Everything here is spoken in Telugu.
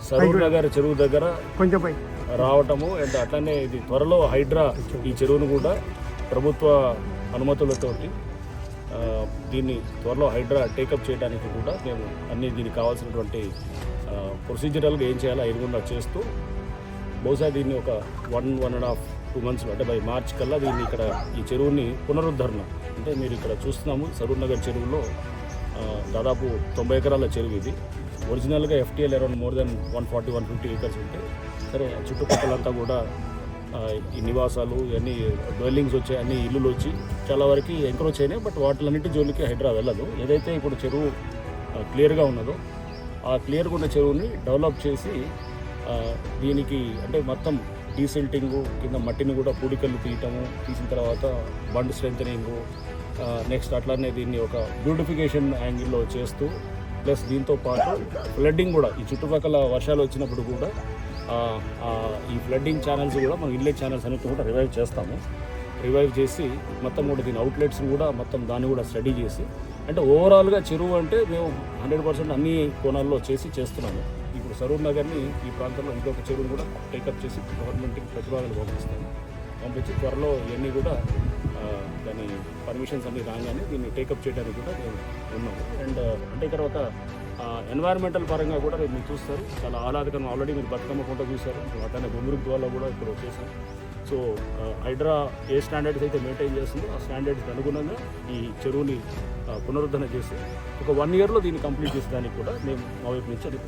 సరూర్ నగర్ చెరువు దగ్గర కొంచెం రావటము అండ్ అట్లనే ఇది త్వరలో హైడ్రా ఈ చెరువును కూడా ప్రభుత్వ అనుమతులతోటి దీన్ని త్వరలో హైడ్రా టేకప్ చేయడానికి కూడా మేము అన్ని దీనికి కావాల్సినటువంటి ప్రొసీజరల్గా ఏం చేయాలో ఎదుగుండా చేస్తూ బహుశా దీన్ని ఒక 1.5-2 మంత్స్లో అంటే బై మార్చ్ కల్లా దీన్ని ఇక్కడ ఈ చెరువుని పునరుద్ధరణ అంటే మీరు ఇక్కడ చూస్తున్నాము సరూర్ నగర్ చెరువులో దాదాపు 90 ఎకరాల చెరువు ఇది ఒరిజినల్గా FTL around more than 140-150 acres ఉంటే సరే చుట్టుపక్కలంతా కూడా ఈ నివాసాలు ఇవన్నీ డ్వెల్లింగ్స్ వచ్చాయి అన్ని ఇల్లులు వచ్చి చాలా వరకు ఎంక్రోచ్ అయినాయి. బట్ వాటిలన్నింటి జోలికి హైడ్రా వెళ్ళదు. ఏదైతే ఇప్పుడు చెరువు క్లియర్గా ఉన్నదో ఆ క్లియర్గా ఉన్న చెరువుని డెవలప్ చేసి దీనికి అంటే మొత్తం డీసిల్టింగు కింద మట్టిని కూడా పూడికలు తీసిన తర్వాత బండ్ స్ట్రెంథనింగు నెక్స్ట్ అట్లానే దీన్ని ఒక బ్యూటిఫికేషన్ యాంగిల్లో చేస్తూ ప్లస్ దీంతో పాటు ఫ్లడ్డింగ్ కూడా ఈ చుట్టుపక్కల వర్షాలు వచ్చినప్పుడు కూడా ఈ ఫ్లడ్డింగ్ ఛానల్స్ కూడా మనం ఇన్లెట్ ఛానల్స్ అన్నిటి కూడా రివైవ్ చేసి మొత్తం కూడా దీని అవుట్లెట్స్ కూడా మొత్తం దాన్ని కూడా స్టడీ చేసి అంటే ఓవరాల్గా చెరువు అంటే మేము 100% అన్ని కోణాల్లో చేస్తున్నాము. ఇప్పుడు సరూర్ నగర్ని ఈ ప్రాంతంలో ఇంకొక చెరువును కూడా టేకప్ చేసి గవర్నమెంట్కి ప్రతిపాదనలు పంపించి త్వరలో ఇవన్నీ కూడా దాని పర్మిషన్స్ అన్నీ రాగానే దీన్ని టేకప్ చేయడానికి కూడా మేము ఉన్నాము. అండ్ అంటే ఇక్కడ ఒక ఎన్వైరన్మెంటల్ పరంగా కూడా మీరు చూస్తారు చాలా ఆహ్లాదకరంగా ఆల్రెడీ మీరు బతుకమ్మ ఫోటో చూశారు అతనే బొమ్మిరుగు ద్వారా కూడా ఇప్పుడు వచ్చేసాం. సో హైడ్రా ఏ స్టాండర్డ్స్ అయితే మెయింటైన్ చేస్తుందో ఆ స్టాండర్డ్స్కి అనుగుణంగా ఈ చెరువుని పునరుద్ధరణ చేసి ఒక 1 yearలో దీన్ని కంప్లీట్ చేసేదానికి కూడా మేము మా వైపు నుంచి అది